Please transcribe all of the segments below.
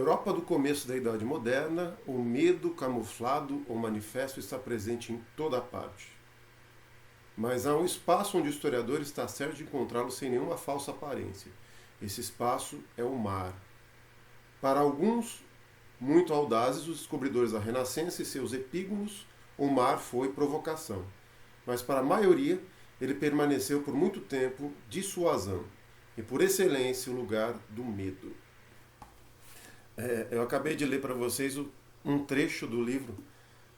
Europa do começo da Idade Moderna, o medo camuflado ou manifesto está presente em toda parte. Mas há um espaço onde o historiador está certo de encontrá-lo sem nenhuma falsa aparência. Esse espaço é o mar. Para alguns, muito audazes, os descobridores da Renascença e seus epígonos, o mar foi provocação. Mas para a maioria, ele permaneceu por muito tempo dissuasão. E por excelência, o lugar do medo. Eu acabei de ler para vocês um trecho do livro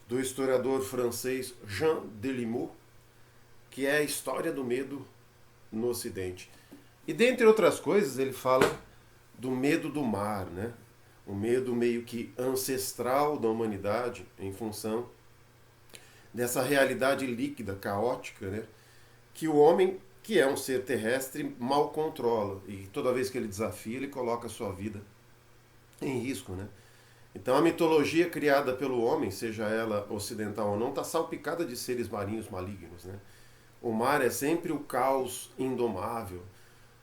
do historiador francês Jean Delimot, que é a história do medo no Ocidente. E dentre outras coisas, ele fala do medo do mar, né? O medo meio que ancestral da humanidade em função dessa realidade líquida, caótica, né? Que o homem, que é um ser terrestre, mal controla. E toda vez que ele desafia, ele coloca a sua vida em risco, né? Então a mitologia criada pelo homem, seja ela ocidental ou não, está salpicada de seres marinhos malignos, né? O mar é sempre o caos indomável,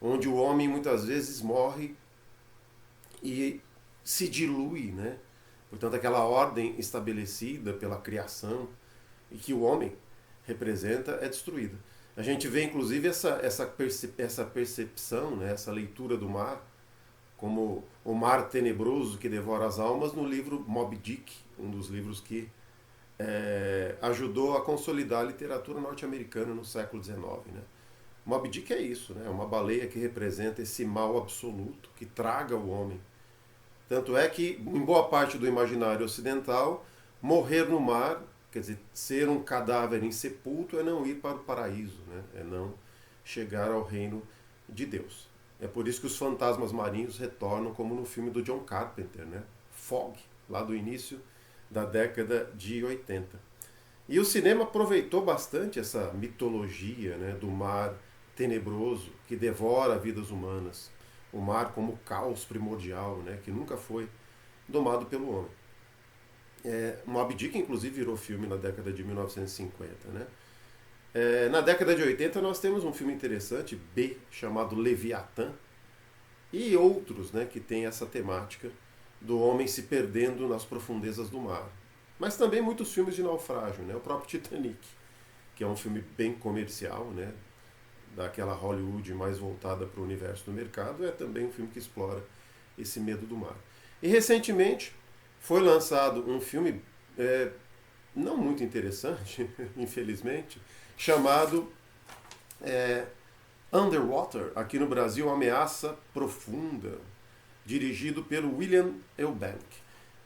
onde o homem muitas vezes morre e se dilui, né? Portanto, aquela ordem estabelecida pela criação e que o homem representa é destruída. A gente vê inclusive essa percepção, né? Essa leitura do mar como o mar tenebroso que devora as almas no livro Moby Dick, um dos livros que ajudou a consolidar a literatura norte-americana no século XIX. Né? Moby Dick é isso, né? É uma baleia que representa esse mal absoluto que traga o homem. Tanto é que, em boa parte do imaginário ocidental, morrer no mar, quer dizer, ser um cadáver insepulto é não ir para o paraíso, né? É não chegar ao reino de Deus. É por isso que os fantasmas marinhos retornam, como no filme do John Carpenter, né? Fog, lá do início da década de 80. E o cinema aproveitou bastante essa mitologia, né, do mar tenebroso que devora vidas humanas. O mar como caos primordial, né, que nunca foi domado pelo homem. Moby Dick, inclusive, virou filme na década de 1950. Né? Na década de 80 nós temos um filme interessante, B, chamado Leviatã, e outros, né, que tem essa temática do homem se perdendo nas profundezas do mar. Mas também muitos filmes de naufrágio, né? O próprio Titanic, que é um filme bem comercial, né? Daquela Hollywood mais voltada para o universo do mercado, é também um filme que explora esse medo do mar. E recentemente foi lançado um filme não muito interessante, infelizmente, chamado Underwater, aqui no Brasil, Ameaça Profunda, dirigido pelo William Eubank,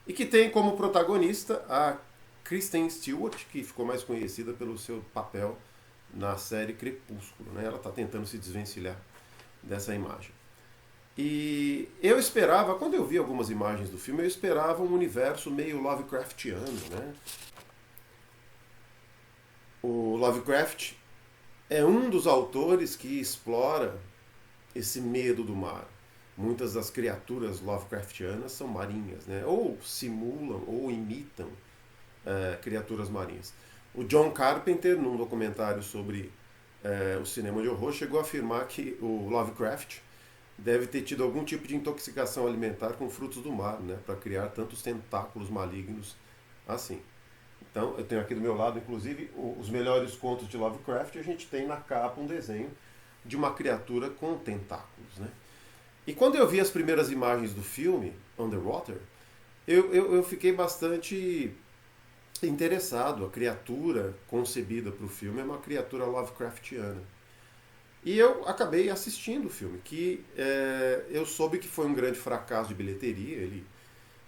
e que tem como protagonista a Kristen Stewart, que ficou mais conhecida pelo seu papel na série Crepúsculo. Né? Ela está tentando se desvencilhar dessa imagem. E eu esperava, quando eu vi algumas imagens do filme, eu esperava um universo meio Lovecraftiano. Né? O Lovecraft é um dos autores que explora esse medo do mar. Muitas das criaturas Lovecraftianas são marinhas, né? Ou simulam ou imitam criaturas marinhas. O John Carpenter, num documentário sobre o cinema de horror, chegou a afirmar que o Lovecraft deve ter tido algum tipo de intoxicação alimentar com frutos do mar, né? Para criar tantos tentáculos malignos assim. Então, eu tenho aqui do meu lado, inclusive, os melhores contos de Lovecraft. A gente tem na capa um desenho de uma criatura com tentáculos, né? E quando eu vi as primeiras imagens do filme, Underwater, eu fiquei bastante interessado. A criatura concebida para o filme é uma criatura Lovecraftiana. E eu acabei assistindo o filme, que eu soube que foi um grande fracasso de bilheteria. Ele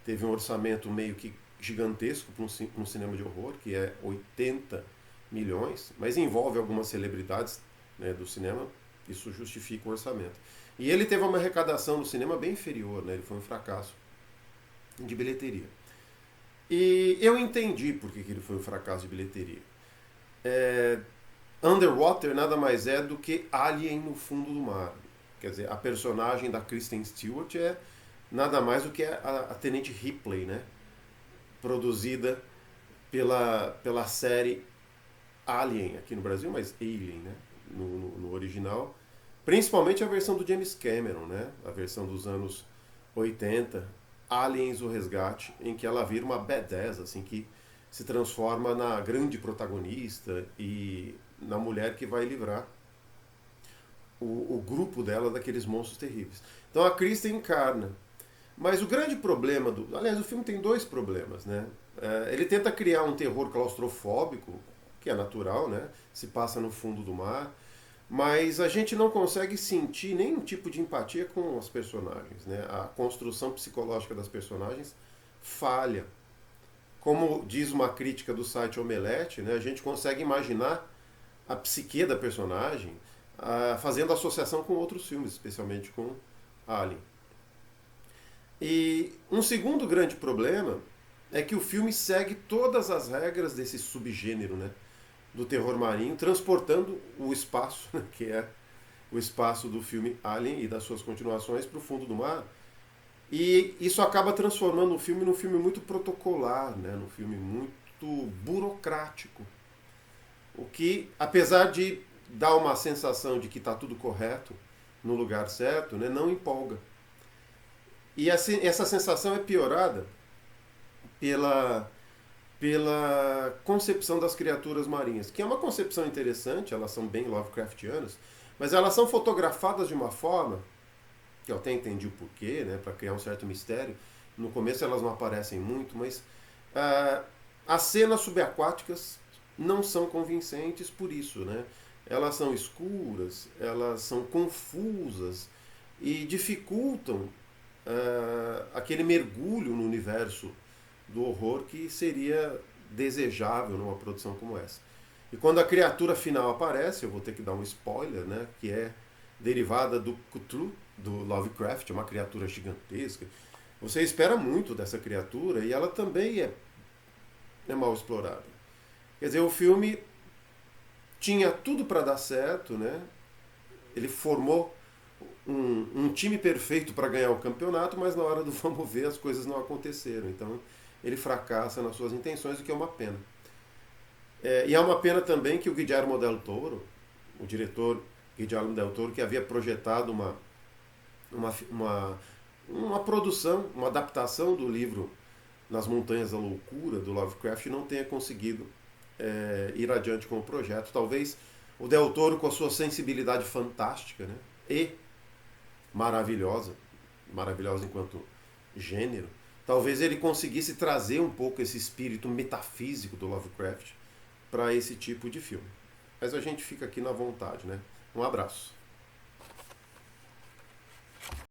teve um orçamento meio que gigantesco para um cinema de horror, que é 80 milhões, mas envolve algumas celebridades, né, do cinema. Isso justifica o orçamento. E ele teve uma arrecadação no cinema bem inferior, né? Ele foi um fracasso de bilheteria. E eu entendi por que ele foi um fracasso de bilheteria. Underwater nada mais é do que Alien no fundo do mar. Quer dizer, a personagem da Kristen Stewart é nada mais do que a Tenente Ripley, né? Produzida pela série Alien aqui no Brasil, mas Alien, né? No original. Principalmente a versão do James Cameron, né? A versão dos anos 80. Aliens, o Resgate, em que ela vira uma badass, assim, que se transforma na grande protagonista e na mulher que vai livrar o grupo dela daqueles monstros terríveis. Então a Kristen encarna. Mas o grande problema do. Aliás, o filme tem dois problemas, né? Ele tenta criar um terror claustrofóbico, que é natural, né? Se passa no fundo do mar. Mas a gente não consegue sentir nenhum tipo de empatia com os personagens, né? A construção psicológica das personagens falha. Como diz uma crítica do site Omelete, né? A gente consegue imaginar a psique da personagem fazendo associação com outros filmes, especialmente com Alien. E um segundo grande problema é que o filme segue todas as regras desse subgênero, né, do terror marinho, transportando o espaço, né, que é o espaço do filme Alien e das suas continuações, para o fundo do mar. E isso acaba transformando o filme num filme muito protocolar, né, num filme muito burocrático. O que, apesar de dar uma sensação de que está tudo correto, no lugar certo, né, não empolga. E essa sensação é piorada pela concepção das criaturas marinhas, que é uma concepção interessante, elas são bem Lovecraftianas, mas elas são fotografadas de uma forma, que eu até entendi o porquê, né, para criar um certo mistério. No começo elas não aparecem muito, mas as cenas subaquáticas não são convincentes por isso, né? Elas são escuras, elas são confusas e dificultam aquele mergulho no universo do horror que seria desejável numa produção como essa. E quando a criatura final aparece, eu vou ter que dar um spoiler, né, que é derivada do Cthulhu, do Lovecraft, uma criatura gigantesca. Você espera muito dessa criatura e ela também é mal explorada. Quer dizer, o filme tinha tudo para dar certo, né? Ele formou um time perfeito para ganhar o campeonato, mas na hora do vamos ver as coisas não aconteceram. Então ele fracassa nas suas intenções, o que é uma pena. E é uma pena também que o Guillermo del Toro, o diretor Guillermo del Toro, que havia projetado uma produção, uma adaptação do livro Nas Montanhas da Loucura, do Lovecraft, não tenha conseguido ir adiante com o projeto. Talvez o Del Toro, com a sua sensibilidade fantástica, né, e maravilhosa enquanto gênero, talvez ele conseguisse trazer um pouco esse espírito metafísico do Lovecraft para esse tipo de filme. Mas a gente fica aqui na vontade, né? Um abraço.